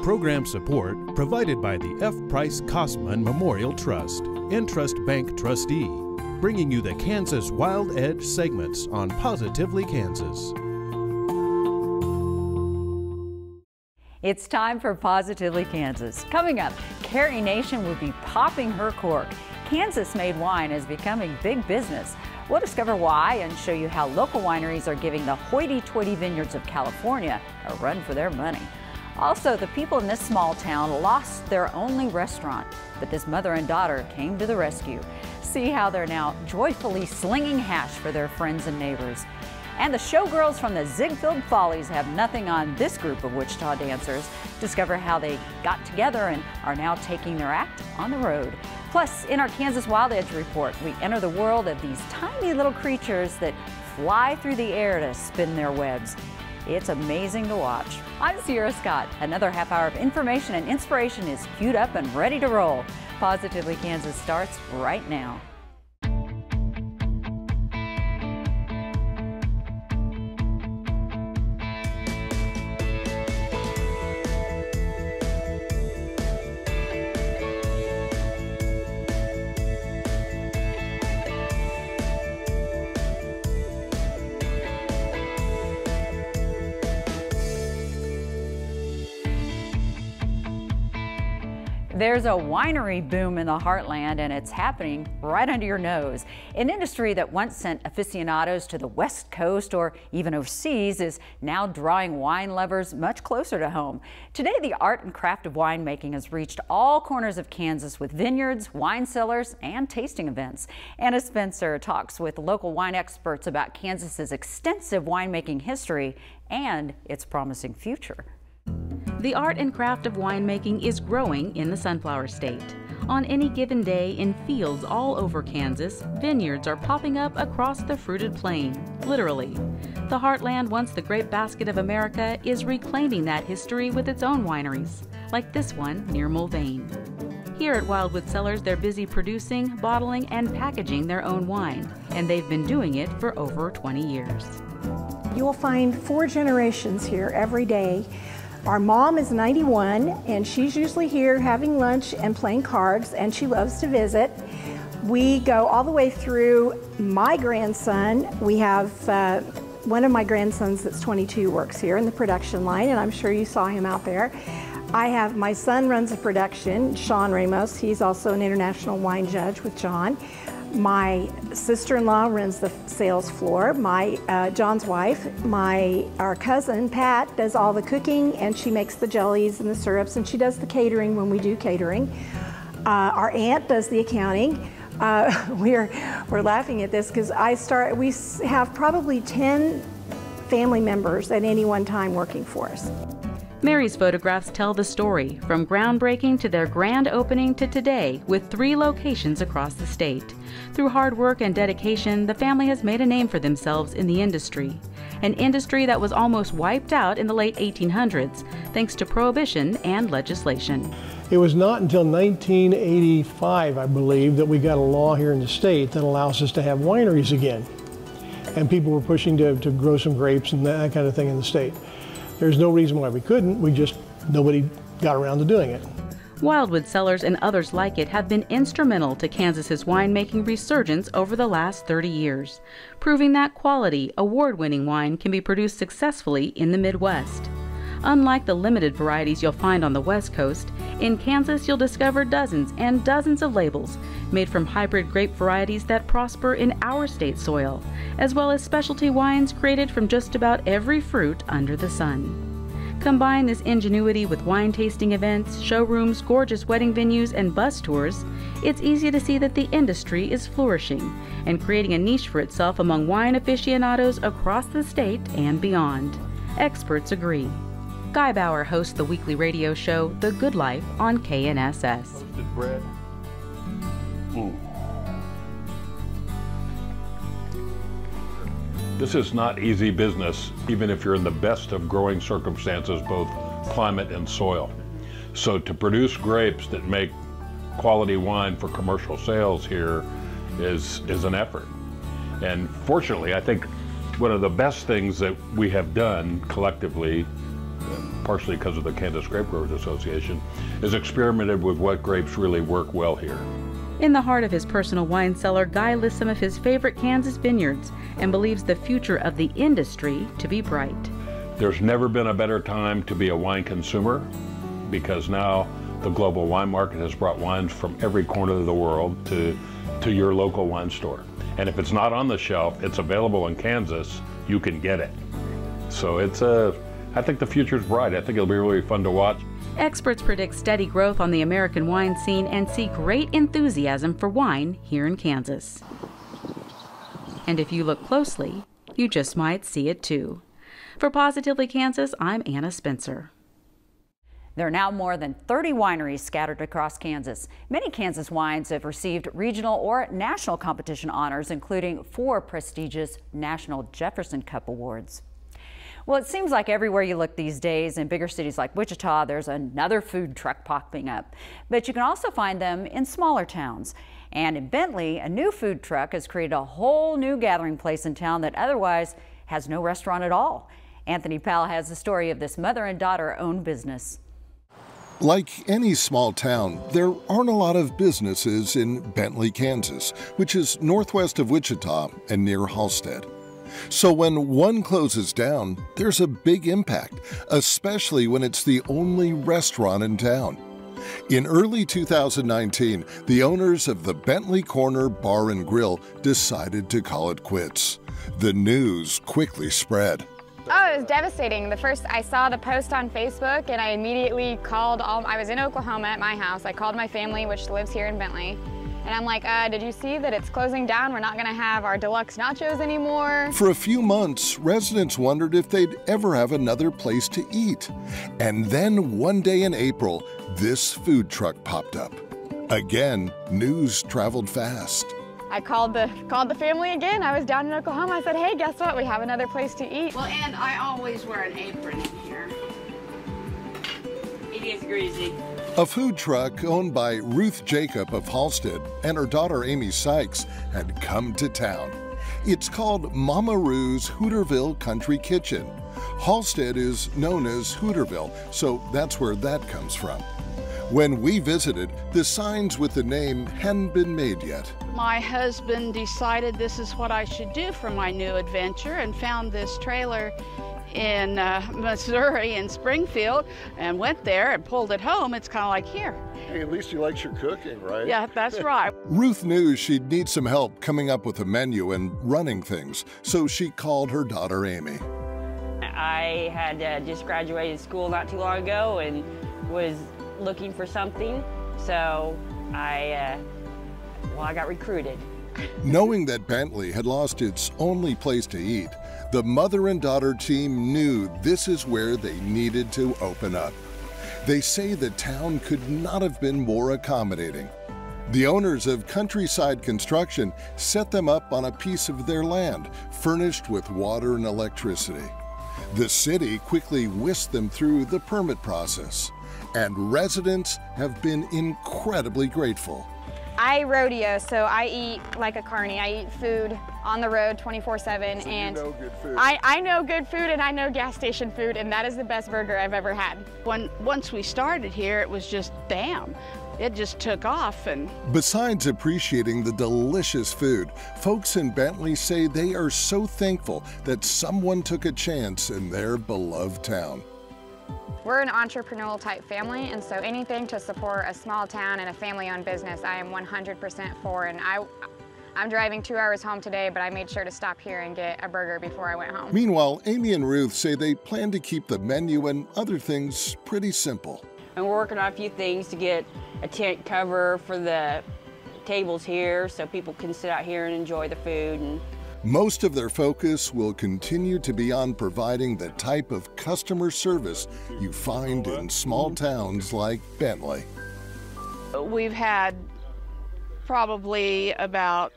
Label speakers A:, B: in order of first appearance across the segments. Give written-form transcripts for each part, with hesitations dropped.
A: Program support provided by the F. Price Kosman Memorial Trust, Entrust Bank trustee, bringing you the Kansas Wild Edge segments on Positively Kansas.
B: It's time for Positively Kansas. Coming up, Kerry Nation will be popping her cork. Kansas-made wine is becoming big business. We'll discover why and show you how local wineries are giving the hoity-toity vineyards of California a run for their money. Also, the people in this small town lost their only restaurant, but this mother and daughter came to the rescue. See how they're now joyfully slinging hash for their friends and neighbors. And the showgirls from the Ziegfeld Follies have nothing on this group of Wichita dancers. Discover how they got together and are now taking their act on the road. Plus, in our Kansas Wild Edge report, we enter the world of these tiny little creatures that fly through the air to spin their webs. It's amazing to watch. I'm Sierra Scott. Another half hour of information and inspiration is queued up and ready to roll. Positively Kansas starts right now. There's a winery boom in the heartland, and it's happening right under your nose. An industry that once sent aficionados to the West Coast or even overseas is now drawing wine lovers much closer to home. Today, the art and craft of winemaking has reached all corners of Kansas with vineyards, wine cellars, and tasting events. Anna Spencer talks with local wine experts about Kansas's extensive winemaking history and its promising future.
C: The art and craft of winemaking is growing in the Sunflower State. On any given day, in fields all over Kansas, vineyards are popping up across the fruited plain, literally. The heartland, once the grape basket of America, is reclaiming that history with its own wineries, like this one near Mulvane. Here at Wildwood Cellars, they're busy producing, bottling, and packaging their own wine, and they've been doing it for over 20 years.
D: You will find 4 generations here every day. Our mom is 91, and she's usually here having lunch and playing cards, and she loves to visit. We go all the way through my grandson. We have one of my grandsons that's 22 works here in the production line, and I'm sure you saw him out there. I have my son runs the production, Sean Ramos. He's also an international wine judge with John. My sister-in-law runs the sales floor. My John's wife, our cousin Pat, does all the cooking, and she makes the jellies and the syrups, and she does the catering when we do catering. Our aunt does the accounting. We're laughing at this because we have probably 10 family members at any one time working for us.
C: Mary's photographs tell the story, from groundbreaking to their grand opening to today, with 3 locations across the state. Through hard work and dedication, the family has made a name for themselves in the industry. An industry that was almost wiped out in the late 1800s, thanks to prohibition and legislation.
E: It was not until 1985, I believe, that we got a law here in the state that allows us to have wineries again. And people were pushing to grow some grapes and that kind of thing in the state. There's no reason why we couldn't, nobody got around to doing it.
C: Wildwood Cellars and others like it have been instrumental to Kansas's winemaking resurgence over the last 30 years, proving that quality, award-winning wine can be produced successfully in the Midwest. Unlike the limited varieties you'll find on the West Coast, in Kansas you'll discover dozens and dozens of labels made from hybrid grape varieties that prosper in our state soil, as well as specialty wines created from just about every fruit under the sun. Combine this ingenuity with wine tasting events, showrooms, gorgeous wedding venues, and bus tours, it's easy to see that the industry is flourishing and creating a niche for itself among wine aficionados across the state and beyond. Experts agree. Guy Bauer hosts the weekly radio show The Good Life on KNSS.
F: Toasted bread. This is not easy business, even if you're in the best of growing circumstances, both climate and soil. So to produce grapes that make quality wine for commercial sales here is an effort. And fortunately, I think one of the best things that we have done collectively, partially because of the Kansas Grape Growers Association, has experimented with what grapes really work well here.
C: In the heart of his personal wine cellar, Guy lists some of his favorite Kansas vineyards and believes the future of the industry to be bright.
F: There's never been a better time to be a wine consumer, because now the global wine market has brought wines from every corner of the world to your local wine store. And if it's not on the shelf, it's available in Kansas, you can get it. So I think the future's bright. I think it'll be really fun to watch.
C: Experts predict steady growth on the American wine scene and see great enthusiasm for wine here in Kansas. And if you look closely, you just might see it too. For Positively Kansas, I'm Anna Spencer.
B: There are now more than 30 wineries scattered across Kansas. Many Kansas wines have received regional or national competition honors, including 4 prestigious National Jefferson Cup Awards. Well, it seems like everywhere you look these days, in bigger cities like Wichita, there's another food truck popping up. But you can also find them in smaller towns. And in Bentley, a new food truck has created a whole new gathering place in town that otherwise has no restaurant at all. Anthony Powell has the story of this mother and daughter-owned business.
G: Like any small town, there aren't a lot of businesses in Bentley, Kansas, which is northwest of Wichita and near Halstead. So when one closes down, there's a big impact, especially when it's the only restaurant in town. In early 2019, the owners of the Bentley Corner Bar and Grill decided to call it quits. The news quickly spread.
H: Oh, it was devastating. I saw the post on Facebook and I immediately called I was in Oklahoma at my house. I called my family, which lives here in Bentley. And I'm like, did you see that it's closing down? We're not gonna have our deluxe nachos anymore.
G: For a few months, residents wondered if they'd ever have another place to eat. And then one day in April, this food truck popped up. Again, news traveled fast.
H: I called the family again. I was down in Oklahoma. I said, hey, guess what? We have another place to eat.
I: Well, and I always wear an apron in here. It is greasy.
G: A food truck owned by Ruth Jacob of Halstead and her daughter Amy Sykes had come to town. It's called Mama Roos Hooterville Country Kitchen. Halstead is known as Hooterville, so that's where that comes from. When we visited, the signs with the name hadn't been made yet.
I: My husband decided this is what I should do for my new adventure and found this trailer in Missouri in Springfield and went there and pulled it home. It's kind of like here.
J: Hey, at least he likes your cooking, right?
I: Yeah, that's right.
G: Ruth knew she'd need some help coming up with a menu and running things, so she called her daughter Amy.
K: I had just graduated school not too long ago and was looking for something, so I got recruited.
G: Knowing that Bentley had lost its only place to eat, the mother and daughter team knew this is where they needed to open up. They say the town could not have been more accommodating. The owners of Countryside Construction set them up on a piece of their land, furnished with water and electricity. The city quickly whisked them through the permit process, and residents have been incredibly grateful.
H: I rodeo, so I eat like a carny. I eat food on the road 24/7,
J: so
H: and
J: you know good food.
H: I know good food and I know gas station food, and that is the best burger I've ever had.
I: Once we started here, it was just bam. It just took off. And
G: besides appreciating the delicious food, folks in Bentley say they are so thankful that someone took a chance in their beloved town.
H: We're an entrepreneurial type family, and so anything to support a small town and a family-owned business, I am 100% for. And I'm driving 2 hours home today, but I made sure to stop here and get a burger before I went home.
G: Meanwhile, Amy and Ruth say they plan to keep the menu and other things pretty simple.
K: And we're working on a few things to get a tent cover for the tables here so people can sit out here and enjoy the food. And
G: most of their focus will continue to be on providing the type of customer service you find in small towns like Bentley.
I: We've had probably about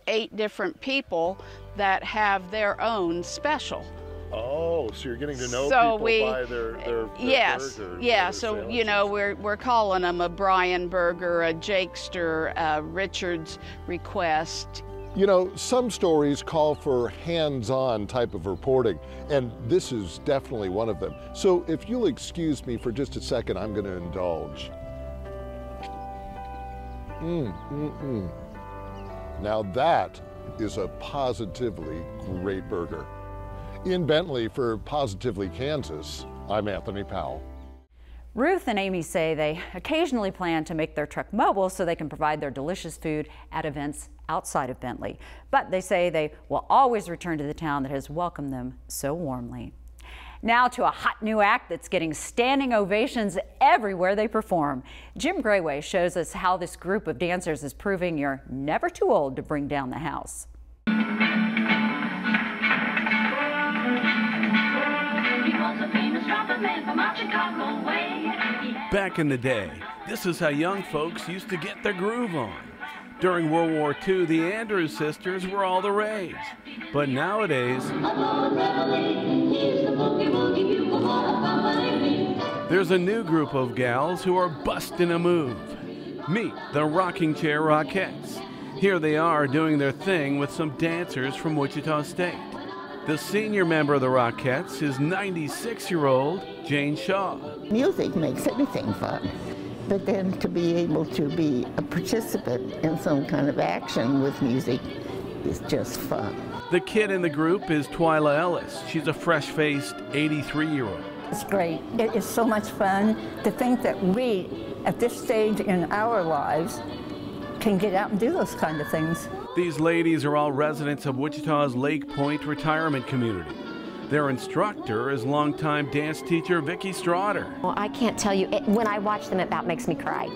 I: 8 different people that have their own special.
J: Oh, so you're getting to know
I: so
J: people by their
I: yes,
J: burgers,
I: yeah. So you know, we're calling them a Brian Burger, a Jakester, a Richard's Request,
G: You know, some stories call for hands-on type of reporting, and this is definitely one of them. So if you'll excuse me for just a second, I'm going to indulge. Now that is a positively great burger. In Bentley for Positively Kansas, I'm Anthony Powell.
B: Ruth and Amy say they occasionally plan to make their truck mobile so they can provide their delicious food at events outside of Bentley. But they say they will always return to the town that has welcomed them so warmly. Now to a hot new act that's getting standing ovations everywhere they perform. Jim Grayway shows us how this group of dancers is proving you're never too old to bring down the house.
L: Back in the day, this is how young folks used to get their groove on. During World War II, the Andrews sisters were all the rage. But nowadays, there's a new group of gals who are busting a move. Meet the Rocking Chair Rockettes. Here they are doing their thing with some dancers from Wichita State. The senior member of the Rockettes is 96-year-old Jane Shaw.
M: Music makes everything fun, but then to be able to be a participant in some kind of action with music is just fun.
L: The kid in the group is Twyla Ellis. She's a fresh-faced 83-year-old.
N: It's great. It is so much fun to think that we, at this stage in our lives, can get out and do those kind of things.
L: These ladies are all residents of Wichita's Lake Point retirement community. Their instructor is longtime dance teacher Vicki Straughter.
O: Well, I can't tell you, when I watch them, it about makes me cry.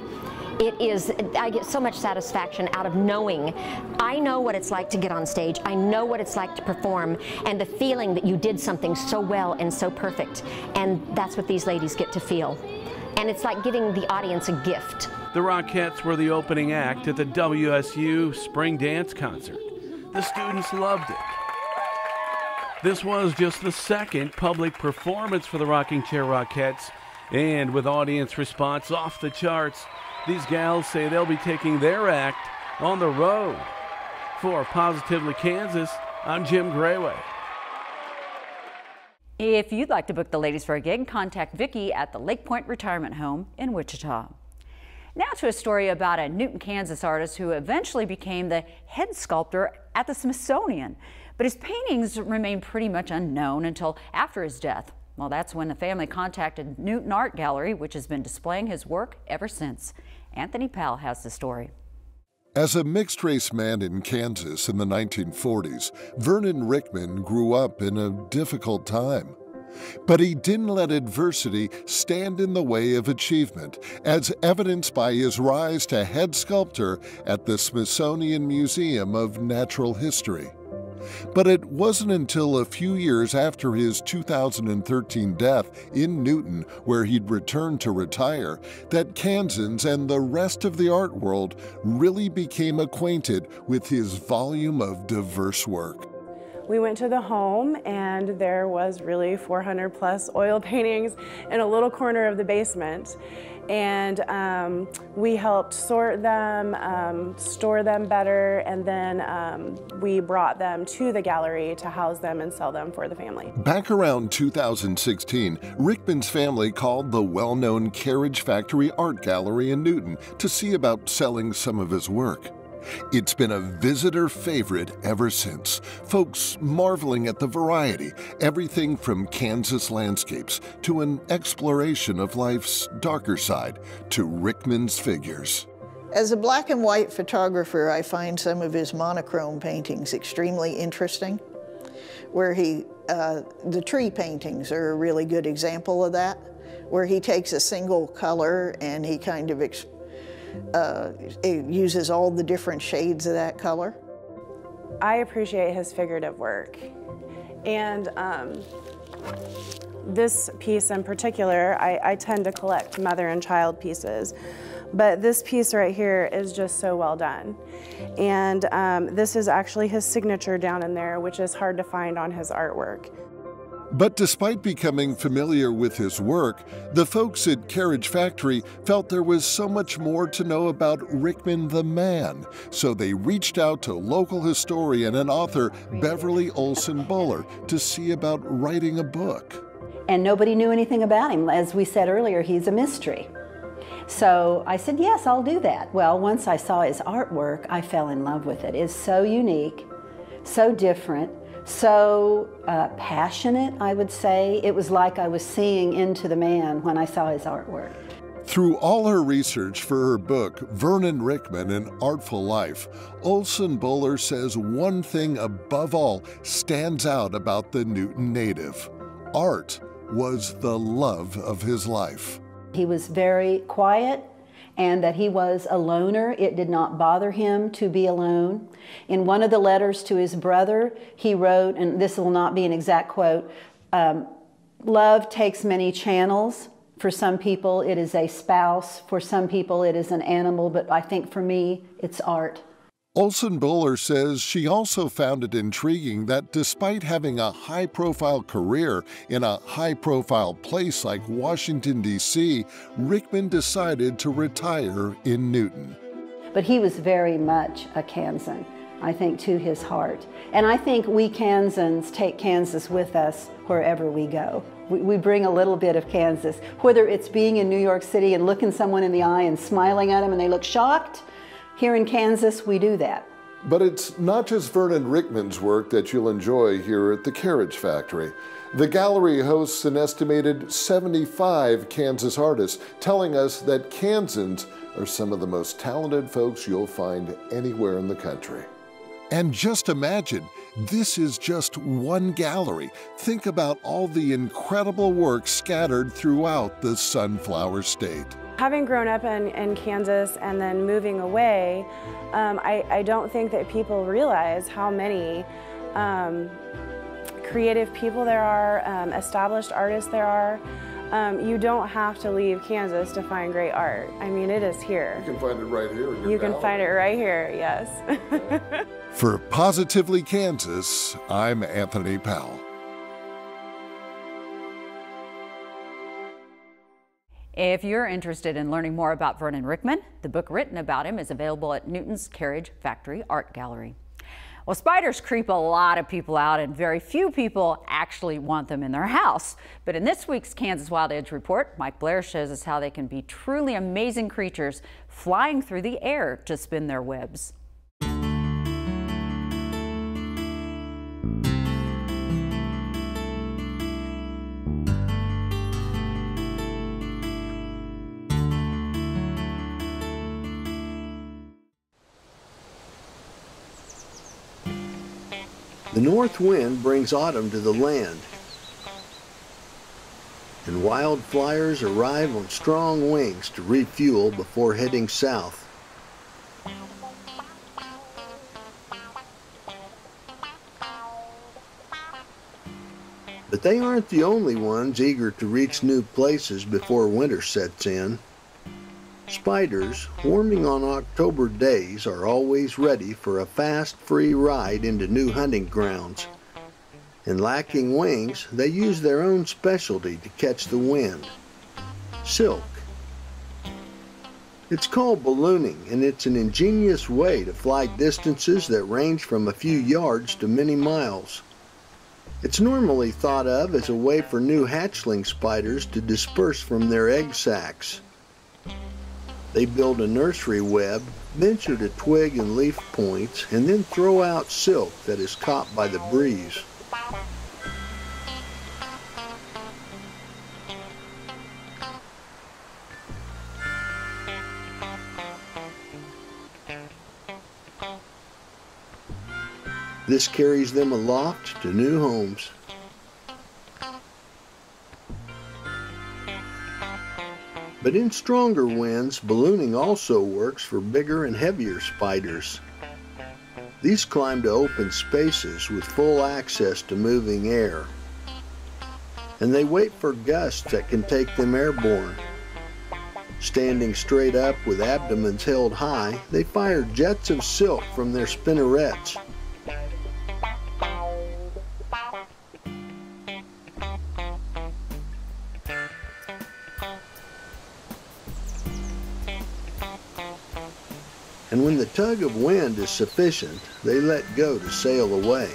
O: I get so much satisfaction out of knowing. I know what it's like to get on stage. I know what it's like to perform, and the feeling that you did something so well and so perfect. And that's what these ladies get to feel. And it's like giving the audience a gift.
L: The Rockettes were the opening act at the WSU Spring Dance Concert. The students loved it. This was just the second public performance for the Rocking Chair Rockettes, and with audience response off the charts, these gals say they'll be taking their act on the road. For Positively Kansas, I'm Jim Grayway.
B: If you'd like to book the ladies for a gig, contact Vicki at the Lake Point Retirement Home in Wichita. Now to a story about a Newton, Kansas artist who eventually became the head sculptor at the Smithsonian. But his paintings remained pretty much unknown until after his death. Well, that's when the family contacted Newton Art Gallery, which has been displaying his work ever since. Anthony Powell has the story.
G: As a mixed-race man in Kansas in the 1940s, Vernon Rickman grew up in a difficult time. But he didn't let adversity stand in the way of achievement, as evidenced by his rise to head sculptor at the Smithsonian Museum of Natural History. But it wasn't until a few years after his 2013 death in Newton, where he'd returned to retire, that Kansans and the rest of the art world really became acquainted with his volume of diverse work.
P: We went to the home and there was really 400 plus oil paintings in a little corner of the basement. And we helped sort them, store them better, and then we brought them to the gallery to house them and sell them for the family.
G: Back around 2016, Rickman's family called the well-known Carriage Factory Art Gallery in Newton to see about selling some of his work. It's been a visitor favorite ever since, folks marveling at the variety, everything from Kansas landscapes to an exploration of life's darker side to Rickman's figures.
M: As a black and white photographer, I find some of his monochrome paintings extremely interesting, where the tree paintings are a really good example of that, where he takes a single color and he kind of it uses all the different shades of that color.
P: I appreciate his figurative work. And this piece in particular, I tend to collect mother and child pieces. But this piece right here is just so well done. And this is actually his signature down in there, which is hard to find on his artwork.
G: But despite becoming familiar with his work, the folks at Carriage Factory felt there was so much more to know about Rickman the man, so they reached out to local historian and author Beverly Olson Buller to see about writing a book.
Q: And nobody knew anything about him. As we said earlier, he's a mystery. So I said, yes, I'll do that. Well, once I saw his artwork, I fell in love with it. It's so unique, so different, so passionate, I would say. It was like I was seeing into the man when I saw his artwork.
G: Through all her research for her book, Vernon Rickman, An Artful Life, Olson Buller says one thing above all stands out about the Newton native. Art was the love of his life.
Q: He was very quiet, and that he was a loner. It did not bother him to be alone. In one of the letters to his brother, he wrote, and this will not be an exact quote, love takes many channels. For some people, it is a spouse. For some people, it is an animal, but I think for me, it's art.
G: Olson Buller says she also found it intriguing that despite having a high-profile career in a high-profile place like Washington, D.C., Rickman decided to retire in Newton.
Q: But he was very much a Kansan, I think, to his heart. And I think we Kansans take Kansas with us wherever we go. We bring a little bit of Kansas, whether it's being in New York City and looking someone in the eye and smiling at them and they look shocked. Here in Kansas, we do that.
G: But it's not just Vernon Rickman's work that you'll enjoy here at the Carriage Factory. The gallery hosts an estimated 75 Kansas artists, telling us that Kansans are some of the most talented folks you'll find anywhere in the country. And just imagine, this is just one gallery. Think about all the incredible work scattered throughout the Sunflower State.
P: Having grown up in Kansas and then moving away, I don't think that people realize how many creative people there are, established artists there are. You don't have to leave Kansas to find great art. I mean, it is here.
G: You can find it right here in your
P: You can find it right here, yes.
G: For Positively Kansas, I'm Anthony Powell.
B: If you're interested in learning more about Vernon Rickman, the book written about him is available at Newton's Carriage Factory Art Gallery. Well, spiders creep a lot of people out, and very few people actually want them in their house. But in this week's Kansas Wild Edge Report, Mike Blair shows us how they can be truly amazing creatures flying through the air to spin their webs.
R: The north wind brings autumn to the land, and wildflowers arrive on strong wings to refuel before heading south. But they aren't the only ones eager to reach new places before winter sets in. Spiders, swarming on October days, are always ready for a fast, free ride into new hunting grounds. And lacking wings, they use their own specialty to catch the wind: silk. It's called ballooning, and it's an ingenious way to fly distances that range from a few yards to many miles. It's normally thought of as a way for new hatchling spiders to disperse from their egg sacs. They build a nursery web, venture to twig and leaf points, and then throw out silk that is caught by the breeze. This carries them aloft to new homes. But in stronger winds, ballooning also works for bigger and heavier spiders. These climb to open spaces with full access to moving air. And they wait for gusts that can take them airborne. Standing straight up with abdomens held high, they fire jets of silk from their spinnerets. And when the tug of wind is sufficient, they let go to sail away.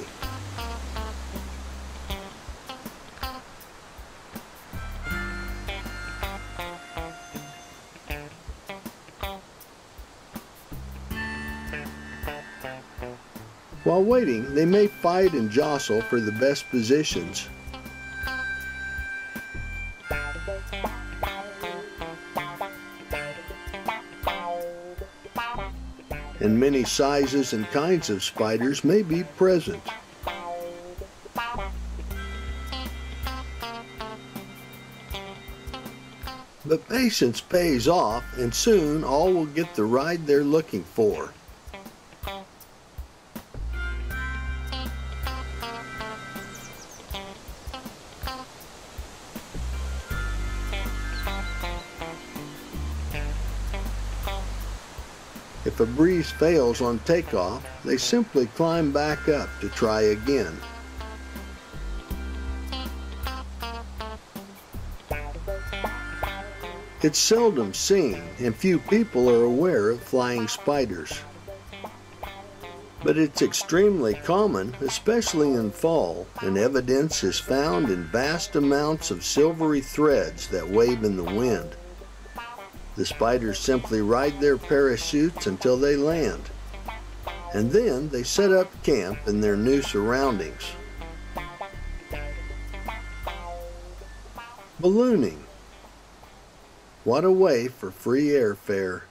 R: While waiting, they may fight and jostle for the best positions. And many sizes and kinds of spiders may be present. But patience pays off, and soon all will get the ride they're looking for. If a breeze fails on takeoff, they simply climb back up to try again. It's seldom seen, and few people are aware of flying spiders. But it's extremely common, especially in fall, and evidence is found in vast amounts of silvery threads that wave in the wind. The spiders simply ride their parachutes until they land, and then they set up camp in their new surroundings. Ballooning. What a way for free airfare.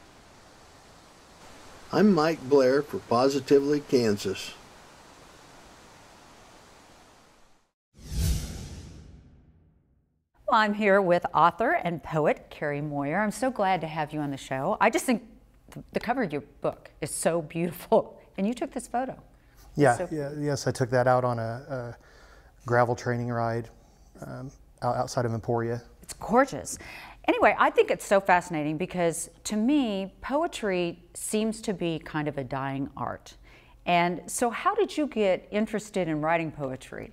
R: I'm Mike Blair for Positively Kansas.
B: Well, I'm here with author and poet Kerry Moyer. I'm so glad to have you on the show. I just think the cover of your book is so beautiful, and you took this photo.
S: Yes, I took that out on a gravel training ride outside of Emporia.
B: It's gorgeous. Anyway, I think it's so fascinating because to me, poetry seems to be kind of a dying art. And so how did you get interested in writing poetry?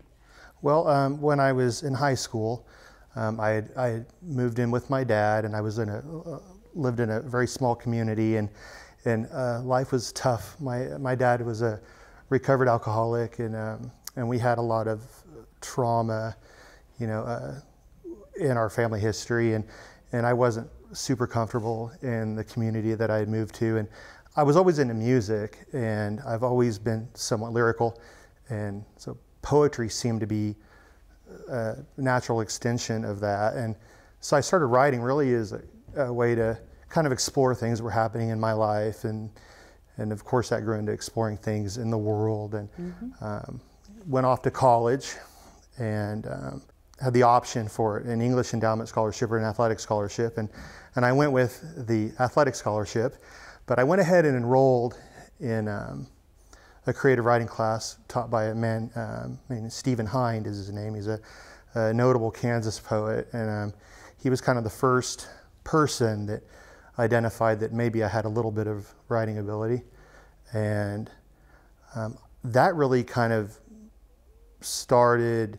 S: Well, when I was in high school, I had moved in with my dad, and I was lived in a very small community, and life was tough. My dad was a recovered alcoholic, and we had a lot of trauma, in our family history, and I wasn't super comfortable in the community that I had moved to, and I was always into music, and I've always been somewhat lyrical, and so poetry seemed to be a natural extension of that. And so I started writing really as a way to kind of explore things that were happening in my life, and of course that grew into exploring things in the world, and went off to college and had the option for an English endowment scholarship or an athletic scholarship, and I went with the athletic scholarship, but I went ahead and enrolled in a creative writing class taught by a man named Stephen Hind is his name. He's a notable Kansas poet, and he was kind of the first person that identified that maybe I had a little bit of writing ability, and that really kind of started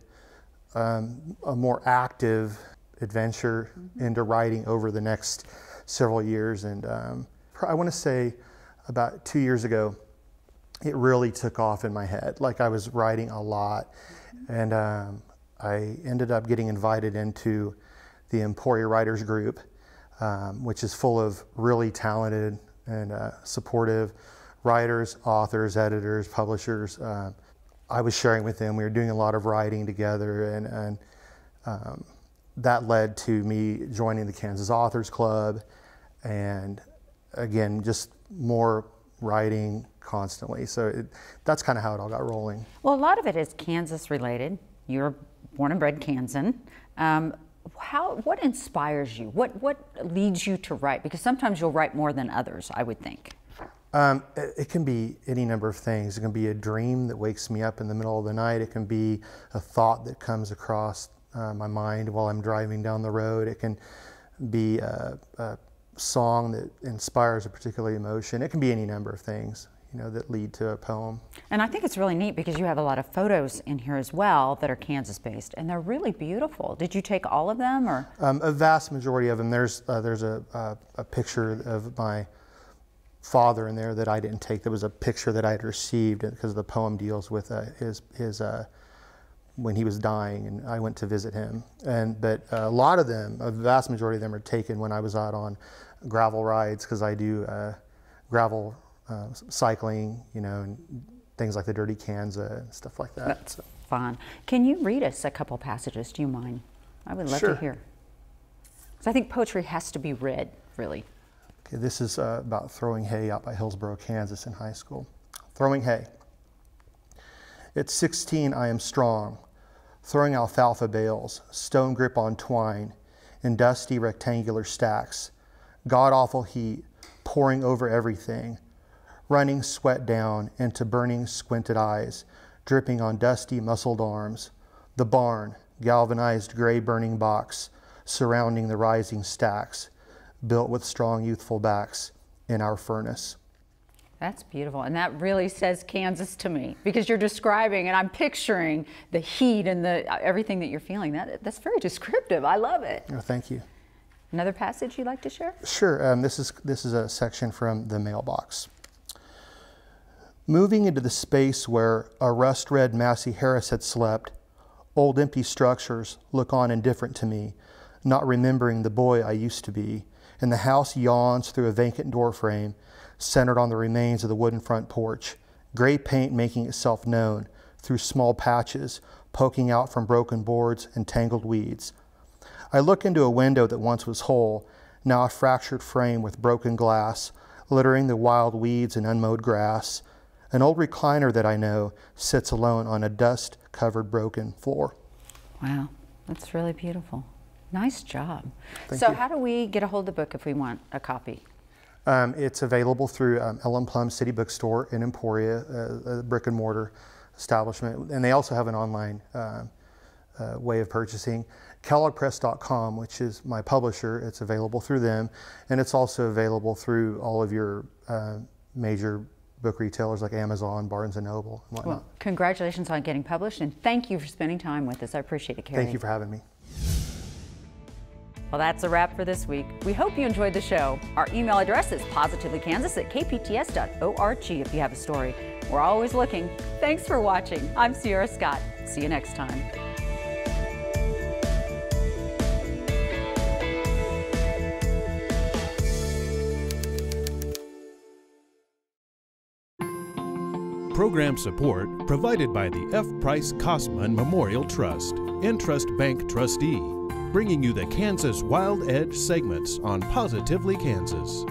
S: a more active adventure into writing over the next several years. And I want to say about 2 years ago, it really took off in my head. Like, I was writing a lot, and I ended up getting invited into the Emporia Writers Group, which is full of really talented and supportive writers, authors, editors, publishers. I was sharing with them. We were doing a lot of writing together, and that led to me joining the Kansas Authors Club, and again, just more writing constantly. So that's kind of how it all got rolling.
B: Well, a lot of it is Kansas related. You're born and bred Kansan. What inspires you? What leads you to write? Because sometimes you'll write more than others, I would think.
S: It can be any number of things. It can be a dream that wakes me up in the middle of the night. It can be a thought that comes across my mind while I'm driving down the road. It can be a song that inspires a particular emotion. It can be any number of things, that lead to a poem. And I think it's really neat because you have a lot of photos in here as well that are Kansas based, and they're really beautiful. Did you take all of them, or? A vast majority of them. There's a picture of my father in there that I didn't take. There was a picture that I had received because the poem deals with his when he was dying, and I went to visit him. But a lot of them, a vast majority of them, are taken when I was out on gravel rides, because I do gravel cycling, you know, and things like the Dirty Kansas and stuff like that.
B: That's fun. Can you read us a couple passages? Do you mind? I would love to hear. Because I think poetry has to be read, really.
S: Okay, this is about throwing hay out by Hillsborough, Kansas in high school. Throwing hay. At 16, I am strong, throwing alfalfa bales, stone grip on twine, in dusty rectangular stacks, god-awful heat pouring over everything, running sweat down into burning squinted eyes, dripping on dusty muscled arms, the barn, galvanized gray burning box, surrounding the rising stacks, built with strong youthful backs in our furnace.
B: That's beautiful, and that really says Kansas to me, because you're describing, and I'm picturing the heat and the everything that you're feeling. That's very descriptive. I love it.
S: Oh, thank you.
B: Another passage you'd like to share?
S: Sure. This is a section from the mailbox. Moving into the space where a rust-red Massey Harris had slept, old empty structures look on indifferent to me, not remembering the boy I used to be, and the house yawns through a vacant door frame, centered on the remains of the wooden front porch, gray paint making itself known through small patches, poking out from broken boards and tangled weeds. I look into a window that once was whole, now a fractured frame with broken glass, littering the wild weeds and unmowed grass. An old recliner that I know sits alone on a dust-covered broken floor.
B: Wow, that's really beautiful. Nice job.
S: Thank
B: so
S: you.
B: How do we get a hold of the book if we want a copy?
S: It's available through Ellen Plum City Bookstore in Emporia, a brick and mortar establishment. And they also have an online way of purchasing. KelloggPress.com, which is my publisher, it's available through them. And it's also available through all of your major book retailers like Amazon, Barnes & Noble, and whatnot.
B: Well, congratulations on getting published, and thank you for spending time with us. I appreciate it, Kerry.
S: Thank you for having me.
B: Well, that's a wrap for this week. We hope you enjoyed the show. Our email address is positivelykansas@kpts.org if you have a story. We're always looking. Thanks for watching. I'm Sierra Scott. See you next time.
A: Program support provided by the F. Price Kosman Memorial Trust, Entrust Bank trustee, bringing you the Kansas Wild Edge segments on Positively Kansas.